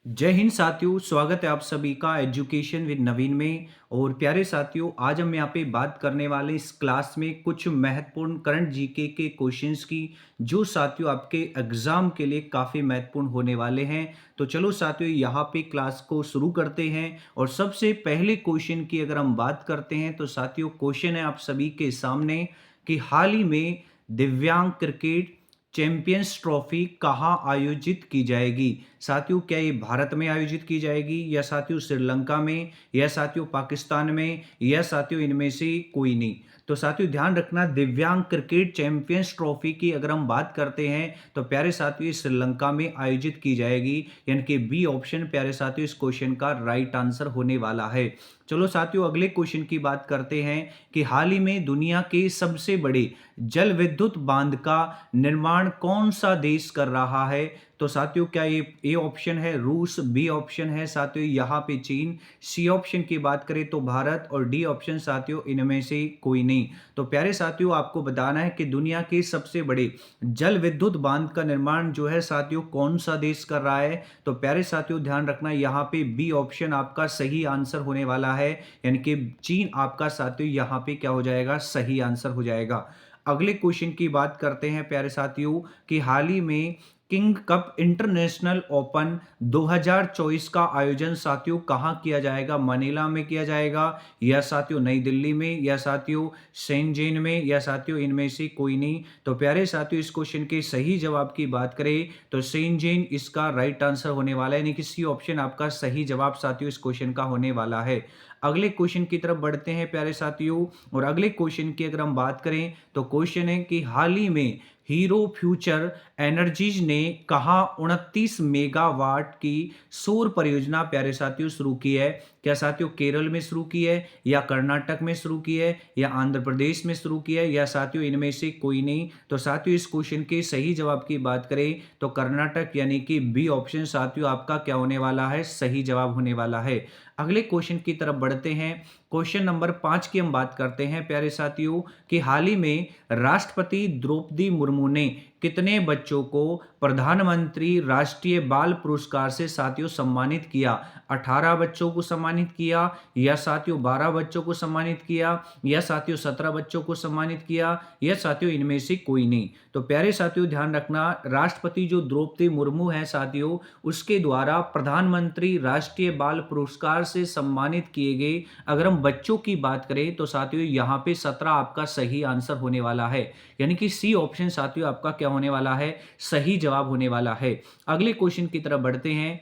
जय हिंद साथियों, स्वागत है आप सभी का एजुकेशन विद नवीन में। और प्यारे साथियों, आज हम यहाँ पे बात करने वाले इस क्लास में कुछ महत्वपूर्ण करंट जीके के क्वेश्चंस की, जो साथियों आपके एग्जाम के लिए काफ़ी महत्वपूर्ण होने वाले हैं। तो चलो साथियों, यहाँ पे क्लास को शुरू करते हैं। और सबसे पहले क्वेश्चन की अगर हम बात करते हैं तो साथियों, क्वेश्चन है आप सभी के सामने कि हाल ही में दिव्यांग क्रिकेट चैंपियंस ट्रॉफी कहाँ आयोजित की जाएगी। साथियों, क्या ये भारत में आयोजित की जाएगी, या साथियों श्रीलंका में, या साथियों पाकिस्तान में, या साथियों इनमें से कोई नहीं। तो साथियों ध्यान रखना, दिव्यांग क्रिकेट चैंपियंस ट्रॉफी की अगर हम बात करते हैं तो प्यारे साथियों ये श्रीलंका में आयोजित की जाएगी, यानी कि बी ऑप्शन प्यारे साथियों इस क्वेश्चन का राइट आंसर होने वाला है। चलो साथियों, अगले क्वेश्चन की बात करते हैं कि हाल ही में दुनिया के सबसे बड़े जल विद्युत बांध का निर्माण कौन सा देश कर रहा है। तो साथियों, क्या ये ए ऑप्शन है रूस, बी ऑप्शन है साथियों यहाँ पे चीन, सी ऑप्शन की बात करें तो भारत, और डी ऑप्शन साथियों इनमें से कोई नहीं। तो प्यारे साथियों, आपको बताना है कि दुनिया के सबसे बड़े जल विद्युत बांध का निर्माण जो है साथियों कौन सा देश कर रहा है। तो प्यारे साथियों ध्यान रखना, यहाँ पे बी ऑप्शन आपका सही आंसर होने वाला है, यानी कि चीन आपका साथियों यहाँ पे क्या हो जाएगा, सही आंसर हो जाएगा। अगले क्वेश्चन की बात करते हैं प्यारे साथियों कि हाल ही में किंग कप इंटरनेशनल ओपन 2024 का आयोजन साथियों कहाँ किया जाएगा। मनीला में किया जाएगा, या साथियों नई दिल्ली में, या साथियों शेंजेन में, या साथियों इनमें से कोई नहीं। तो प्यारे साथियों इस क्वेश्चन के सही जवाब की बात करें तो शेंजेन इसका राइट आंसर होने वाला है, यानी कि सी ऑप्शन आपका सही जवाब साथियों इस क्वेश्चन का होने वाला है। अगले क्वेश्चन की तरफ बढ़ते हैं प्यारे साथियों। और अगले क्वेश्चन की अगर हम बात करें तो क्वेश्चन है कि हाल ही में हीरो फ्यूचर एनर्जीज ने कहाँ 29 मेगावाट की सौर परियोजना प्यारे साथियों शुरू की है। क्या साथियों केरल में शुरू की है, या कर्नाटक में शुरू की है, या आंध्र प्रदेश में शुरू की है, या साथियों इनमें से कोई नहीं। तो साथियों इस क्वेश्चन के सही जवाब की बात करें तो कर्नाटक, यानी कि बी ऑप्शन साथियों आपका क्या होने वाला है, सही जवाब होने वाला है। अगले क्वेश्चन की तरफ बढ़ते हैं। क्वेश्चन नंबर 5 की हम बात करते हैं प्यारे साथियों कि हाल ही में राष्ट्रपति द्रौपदी मुर्मू ने कितने बच्चों को प्रधानमंत्री राष्ट्रीय बाल पुरस्कार से साथियों सम्मानित किया। 18 बच्चों को सम्मानित किया, या साथियों 12 बच्चों को सम्मानित किया, या साथियों 17 बच्चों को सम्मानित किया, या साथियों इनमें से कोई नहीं। तो प्यारे साथियों ध्यान रखना, राष्ट्रपति जो द्रौपदी मुर्मू है साथियों, उसके द्वारा प्रधानमंत्री राष्ट्रीय बाल पुरस्कार से सम्मानित किए गए अगर हम बच्चों की बात करें तो साथियों यहाँ पे 17 आपका सही आंसर होने वाला है, यानी कि सी ऑप्शन साथियों आपका क्या होने वाला है, सही जवाब होने वाला है। अगले क्वेश्चन की तरफ बढ़ते हैं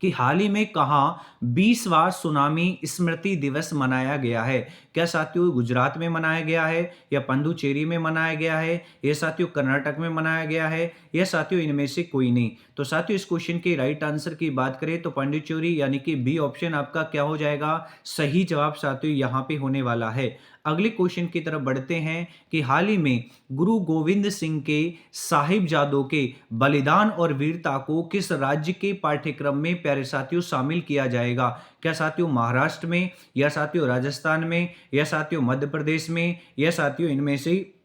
कि हाल ही में कहाँ 20वां सुनामी स्मृति दिवस मनाया गया है। क्या साथियों गुजरात में मनाया गया है, या पंडुचेरी में मनाया गया है, या साथियों कर्नाटक में मनाया गया है, या साथियों इनमें से कोई नहीं। तो साथियों इस क्वेश्चन के राइट आंसर की बात करें तो पंडिचेरी, यानी कि बी ऑप्शन आपका क्या हो जाएगा, सही जवाब साथियों यहाँ पे होने वाला है। अगले क्वेश्चन की तरफ बढ़ते हैं कि हाल ही में गुरु गोविंद सिंह के साहिबजादों के बलिदान और वीरता को किस राज्य के पाठ्यक्रम में प्यारे साथियों शामिल किया जाएगा। क्या साथियों महाराष्ट्र में, या साथियों राजस्थान में, या साथियों मध्य प्रदेश में, या साथियों इनमें से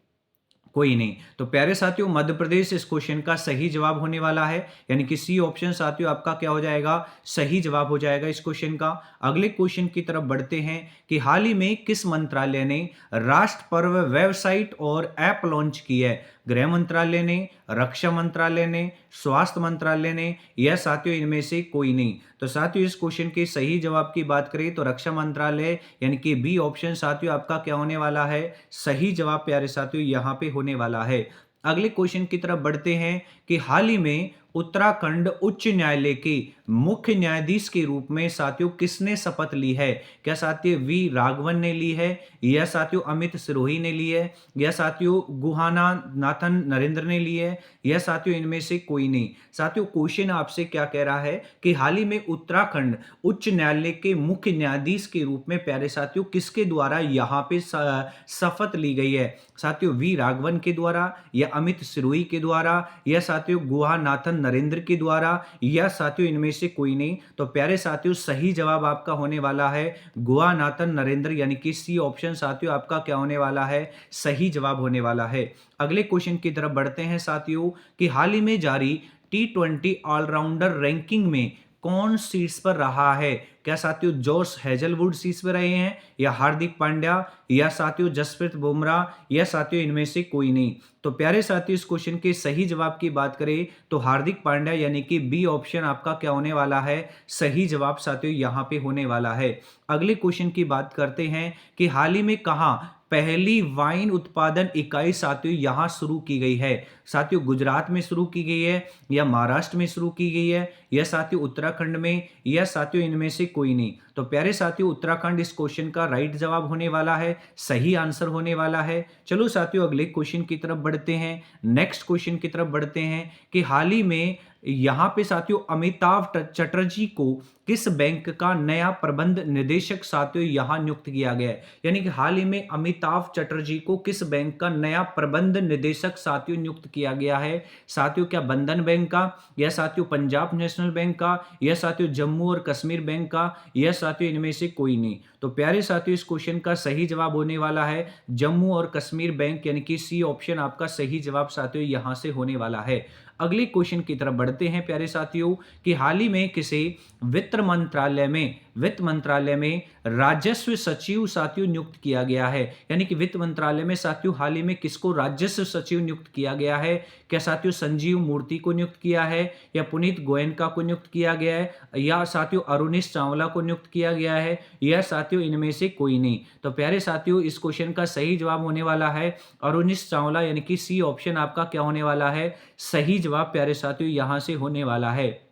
कोई नहीं। तो प्यारे साथियों मध्य प्रदेश इस क्वेश्चन का सही जवाब होने वाला है, यानी कि सी ऑप्शन साथियों आपका क्या हो जाएगा, सही जवाब हो जाएगा इस क्वेश्चन का। अगले क्वेश्चन की तरफ बढ़ते हैं कि हाल ही में किस मंत्रालय ने राष्ट्र पर्व वेबसाइट और ऐप लॉन्च की है। गृह मंत्रालय ने, रक्षा मंत्रालय ने, स्वास्थ्य मंत्रालय ने, या साथियों इनमें से कोई नहीं। तो साथियों इस क्वेश्चन के सही जवाब की बात करें तो रक्षा मंत्रालय, यानी कि बी ऑप्शन साथियों आपका क्या होने वाला है, सही जवाब प्यारे साथियों यहाँ पे होने वाला है। अगले क्वेश्चन की तरफ बढ़ते हैं कि हाल ही में उत्तराखंड उच्च न्यायालय के मुख्य न्यायाधीश के रूप में साथियों किसने शपथ ली है। क्या साथियों वी राघवन ने ली है, या साथियों अमित सिरोही ने ली है, या साथियों गुहाना नाथन नरेंद्र ने ली है, या साथियों इनमें से कोई नहीं। साथियों क्वेश्चन आपसे क्या कह रहा है कि हाल ही में उत्तराखंड उच्च न्यायालय के मुख्य न्यायाधीश के रूप में प्यारे साथियों किसके द्वारा यहाँ पे शपथ ली गई है। साथियों वी राघवन के द्वारा, या अमित सिरोही के द्वारा, या साथियों गुहानाथन नरेंद्र के द्वारा, या साथियों इनमें से कोई नहीं। तो प्यारे साथियों सही जवाब आपका होने वाला है गुहानाथन नरेंद्र, यानी कि सी ऑप्शन साथियों आपका क्या होने वाला है, सही जवाब होने वाला है। अगले क्वेश्चन की तरफ बढ़ते हैं साथियों कि हाल ही में जारी T20 ऑलराउंडर रैंकिंग में कौन शीर्ष पर रहा है? क्या साथियों जॉस हेजलवुड शीर्ष पर रहे हैं, या हार्दिक पांड्या, या साथियों जसप्रीत बुमराह, या साथियों इनमें से कोई नहीं? तो प्यारे साथियों, इस क्वेश्चन के सही जवाब की बात करें तो हार्दिक पांड्या यानी कि बी ऑप्शन आपका क्या होने वाला है? सही जवाब साथियों यहाँ पे होने वाला है। अगले क्वेश्चन की बात करते हैं कि हाल ही में कहाँ पहली वाइन उत्पादन इकाई साथियों यहां शुरू की गई है? साथियों गुजरात में शुरू की गई है, या महाराष्ट्र में शुरू की गई है, या साथियों उत्तराखंड में, या साथियों इनमें से कोई नहीं? तो प्यारे साथियों, उत्तराखंड इस क्वेश्चन का राइट जवाब होने वाला है, सही आंसर होने वाला है। चलो साथियों अगले क्वेश्चन की तरफ बढ़ते हैं, नेक्स्ट क्वेश्चन की तरफ बढ़ते हैं कि हाल ही में यहां पे साथियों अमिताभ चटर्जी को किस बैंक का नया प्रबंध निदेशक साथियों यहां नियुक्त किया गया है? यानी कि हाल ही में अमिताभ चटर्जी को किस बैंक का नया प्रबंध निदेशक साथियों नियुक्त किया गया है? साथियों क्या बंधन बैंक का, या साथियों पंजाब नेशनल बैंक का, या साथियों जम्मू और कश्मीर बैंक का, या साथियों इनमें से कोई नहीं? तो प्यारे साथियों, इस क्वेश्चन का सही जवाब होने वाला है जम्मू और कश्मीर बैंक, यानी कि सी ऑप्शन आपका सही जवाब साथियों यहां से होने वाला है। अगले क्वेश्चन की तरफ बढ़ते हैं प्यारे साथियों कि हाल ही में किसे वित्त मंत्रालय में राजस्व सचिव साथियों नियुक्त किया गया है? यानी कि वित्त मंत्रालय में साथियों हाल ही में किसको राजस्व सचिव नियुक्त किया गया है? क्या साथियों संजीव मूर्ति को नियुक्त किया है, या पुनीत गोयनका को नियुक्त किया गया है, या साथियों अरुणेश चावला को नियुक्त किया गया है, या साथियों इनमें से कोई नहीं? तो प्यारे साथियों, इस क्वेश्चन का सही जवाब होने वाला है अरुणेश चावला, यानी कि सी ऑप्शन आपका क्या होने वाला है? सही जवाब प्यारे साथियों यहां से होने वाला है।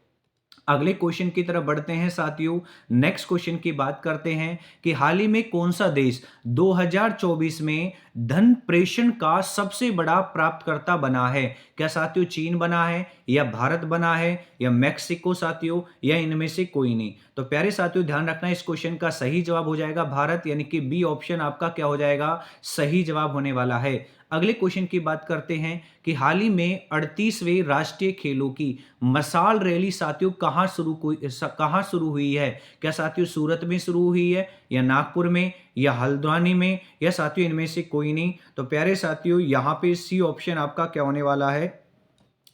अगले क्वेश्चन की तरफ बढ़ते हैं साथियों, नेक्स्ट क्वेश्चन की बात करते हैं कि हाल ही में कौन सा देश 2024 में धन प्रेषण का सबसे बड़ा प्राप्तकर्ता बना है? क्या साथियों चीन बना है, या भारत बना है, या मैक्सिको साथियों, या इनमें से कोई नहीं? तो प्यारे साथियों ध्यान रखना, इस क्वेश्चन का सही जवाब हो जाएगा भारत, यानी कि बी ऑप्शन आपका क्या हो जाएगा? सही जवाब होने वाला है। अगले क्वेश्चन की बात करते हैं कि हाल ही में 38वें राष्ट्रीय खेलों की मशाल रैली साथियों कहां शुरू हुई है? क्या साथियों सूरत में शुरू हुई है, या नागपुर में, या हल्द्वानी में, या साथियों इनमें से कोई नहीं? तो प्यारे साथियों यहां पे सी ऑप्शन आपका क्या होने वाला है?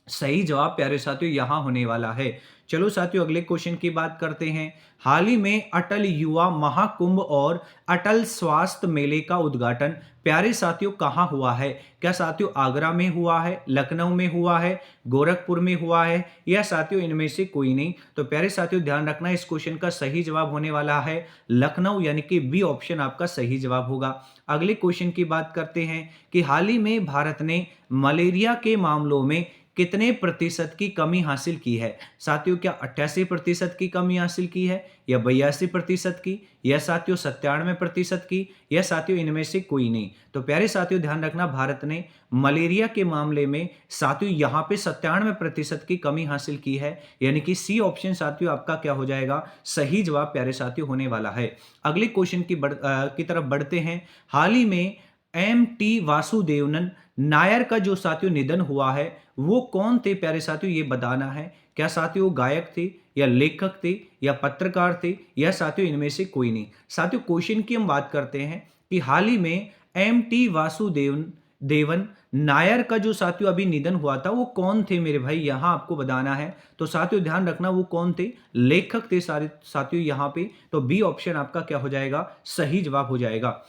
सही जवाब प्यारे साथियों यहां होने वाला है। चलो साथियों अगले क्वेश्चन की बात करते हैं। हाल ही में अटल युवा महाकुंभ और अटल स्वास्थ्य मेले का उद्घाटन प्यारे साथियों कहां हुआ है? क्या साथियों आगरा में हुआ है, लखनऊ में हुआ है, गोरखपुर में हुआ है, या साथियों इनमें से कोई नहीं? तो प्यारे साथियों ध्यान रखना, इस क्वेश्चन का सही जवाब होने वाला है लखनऊ, यानी कि बी ऑप्शन आपका सही जवाब होगा। अगले क्वेश्चन की बात करते हैं कि हाल ही में भारत ने मलेरिया के मामलों में कितने प्रतिशत की कमी हासिल की है? साथियों क्या 88% की कमी हासिल की है, या 82% की, या साथियों 97% की, या साथियों इनमें से कोई नहीं? तो प्यारे साथियों ध्यान रखना, भारत ने मलेरिया के मामले में साथियों यहाँ पे 97% की कमी हासिल की है, यानी कि सी ऑप्शन साथियों आपका क्या हो जाएगा? सही जवाब प्यारे साथियों होने वाला है। अगले क्वेश्चन की तरफ बढ़ते हैं। हाल ही में एम टी वासुदेवन नायर का जो साथियों निधन हुआ है वो कौन थे प्यारे साथियों, ये बताना है। क्या साथियों वो गायक थे, या लेखक थे, या पत्रकार थे, या साथियों इनमें से कोई नहीं? साथियों क्वेश्चन की हम बात करते हैं कि हाल ही में एम टी वासुदेवन देवन नायर का जो साथियों अभी निधन हुआ था वो कौन थे मेरे भाई, यहां आपको बताना है। तो साथियों ध्यान रखना, वो कौन थे? लेखक थे सारे साथियों यहां पे। तो बी ऑप्शन आपका क्या हो जाएगा? सही जवाब हो जाएगा।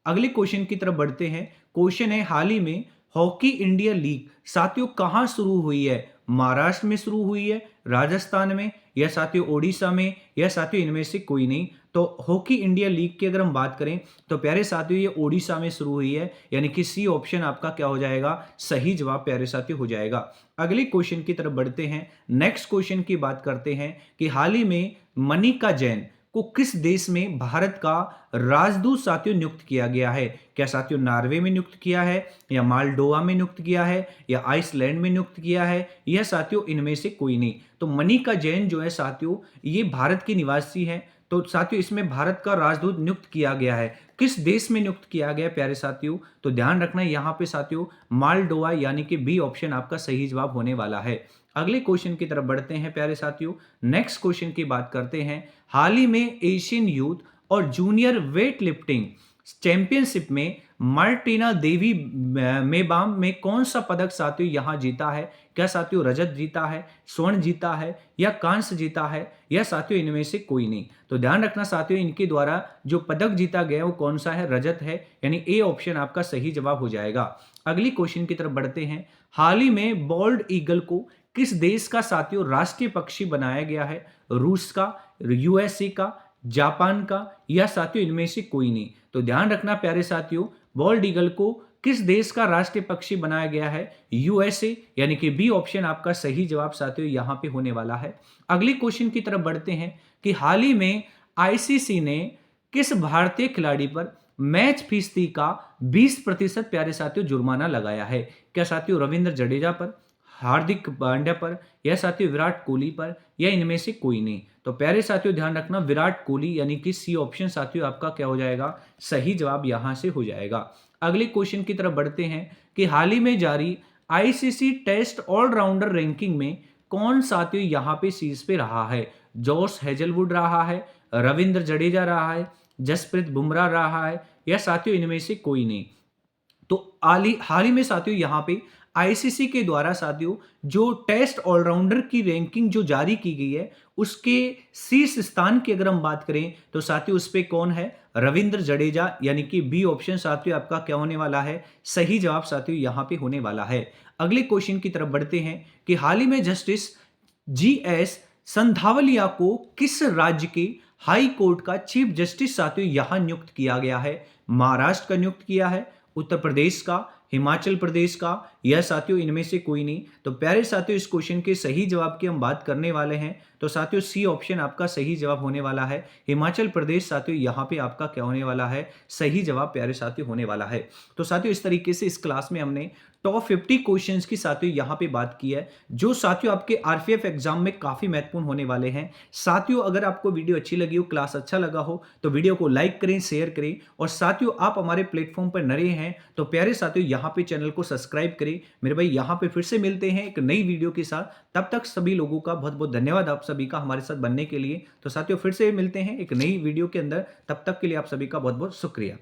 अगले क्वेश्चन की तरफ बढ़ते हैं। क्वेश्चन है हाल ही में हॉकी इंडिया लीग साथियों कहां शुरू हुई है? महाराष्ट्र में शुरू हुई है, राजस्थान में, या साथियों ओडिशा में, या साथियों इनमें से कोई नहीं? तो हॉकी इंडिया लीग की अगर हम बात करें तो प्यारे साथियों ये ओडिशा में शुरू हुई है, यानी कि सी ऑप्शन आपका क्या हो जाएगा? सही जवाब प्यारे साथियों हो जाएगा। अगले क्वेश्चन की तरफ बढ़ते हैं। नेक्स्ट क्वेश्चन की बात करते हैं कि हाल ही में मनिका जैन को किस देश में भारत का राजदूत साथियों नियुक्त किया गया है? क्या साथियों नॉर्वे में नियुक्त किया है, या मालडोवा में नियुक्त किया है, या आइसलैंड में नियुक्त किया है, या साथियों इनमें से कोई नहीं? तो मनिका जैन जो है साथियों ये भारत की निवासी है। तो साथियों इसमें भारत का राजदूत नियुक्त किया गया है, किस देश में नियुक्त किया गया प्यारे साथियों? तो ध्यान रखना यहाँ पे साथियों मालडोवा, यानी कि बी ऑप्शन आपका सही जवाब होने वाला है। अगले क्वेश्चन की तरफ बढ़ते हैं प्यारे साथियों। नेक्स्ट क्वेश्चन की बात करते हैं। हाल ही में एशियन यूथ और जूनियर वेट लिफ्टिंग चैंपियनशिप में मार्टिना देवी मेबाम में कौन सा पदक साथियों यहां जीता है? क्या साथियों रजत जीता है, स्वर्ण जीता है या कांस्य जीता है, या साथियों इनमें से कोई नहीं। तो ध्यान रखना साथियों, इनके द्वारा जो पदक जीता गया वो कौन सा है, रजत है, यानी ए ऑप्शन आपका सही जवाब हो जाएगा। अगली क्वेश्चन की तरफ बढ़ते हैं। हाल ही में बॉल्ड ईगल को किस देश का साथियों राष्ट्रीय पक्षी बनाया गया है? रूस का, यूएसए का, जापान का, या साथियों इनमें से कोई नहीं। तो ध्यान रखना प्यारे साथियों, बॉल्ड ईगल को किस देश का राष्ट्रीय पक्षी बनाया गया है? यूएसए, यानी कि बी ऑप्शन आपका सही जवाब साथियों यहां पे होने वाला है। अगली क्वेश्चन की तरफ बढ़ते हैं कि हाल ही में आईसीसी ने किस भारतीय खिलाड़ी पर मैच फीसदी का 20% प्यारे साथियों जुर्माना लगाया है? क्या साथियों रविंद्र जडेजा पर, हार्दिक पांड्या पर, या साथियों विराट कोहली पर, या इनमें से कोई नहीं। तो प्यारे साथियों ध्यान रखना, विराट कोहली, यानी कि सी ऑप्शन साथियों आपका क्या हो जाएगा, सही जवाब यहां से हो जाएगा। अगले क्वेश्चन की तरफ बढ़ते हैं कि हाल ही में जारी आईसीसी टेस्ट ऑलराउंडर रैंकिंग में कौन साथियों यहां पे शीर्ष पे रहा है? जॉस हेजलवुड रहा है, रविंद्र जडेजा रहा है, जसप्रीत बुमराह रहा है, या साथियों इनमें से कोई नहीं। तो हाल ही में साथियों यहां पे आईसीसी के द्वारा साथियों जो टेस्ट ऑलराउंडर की रैंकिंग जो जारी की गई है, उसके शीर्ष स्थान की अगर हम बात करें तो साथियों उस पे कौन है? रविंद्र जडेजा, यानी कि बी ऑप्शन साथियों आपका क्या होने वाला है, सही जवाब साथियों यहां पे होने वाला है। अगले क्वेश्चन की तरफ बढ़ते हैं कि हाल ही में जस्टिस जीएस संधावलिया को किस राज्य के हाई कोर्ट का चीफ जस्टिस साथियों यहां नियुक्त किया गया है? महाराष्ट्र का नियुक्त किया है, उत्तर प्रदेश का, हिमाचल प्रदेश का, यह साथियों इनमें से कोई नहीं। तो प्यारे साथियों इस क्वेश्चन के सही जवाब की हम बात करने वाले हैं। तो साथियों सी ऑप्शन आपका सही जवाब होने वाला है, हिमाचल प्रदेश साथियों यहां पे आपका क्या होने वाला है, सही जवाब प्यारे साथियों होने वाला है। तो साथियों इस तरीके से इस क्लास में हमने टॉप 50 क्वेश्चंस की साथियों यहां पे बात की है, जो साथियों आपके आरपीएफ एग्जाम में काफी महत्वपूर्ण होने वाले हैं। साथियों अगर आपको वीडियो अच्छी लगी हो, क्लास अच्छा लगा हो, तो वीडियो को लाइक करें, शेयर करें, और साथियों आप हमारे प्लेटफॉर्म पर नए हैं तो प्यारे साथियों यहां पे चैनल को सब्सक्राइब करें। मेरे भाई यहां पे फिर से मिलते हैं एक नई वीडियो के साथ। तब तक सभी लोगों का बहुत बहुत धन्यवाद आप सभी का हमारे साथ बनने के लिए। तो साथियों फिर से मिलते हैं एक नई वीडियो के अंदर, तब तक के लिए आप सभी का बहुत बहुत शुक्रिया।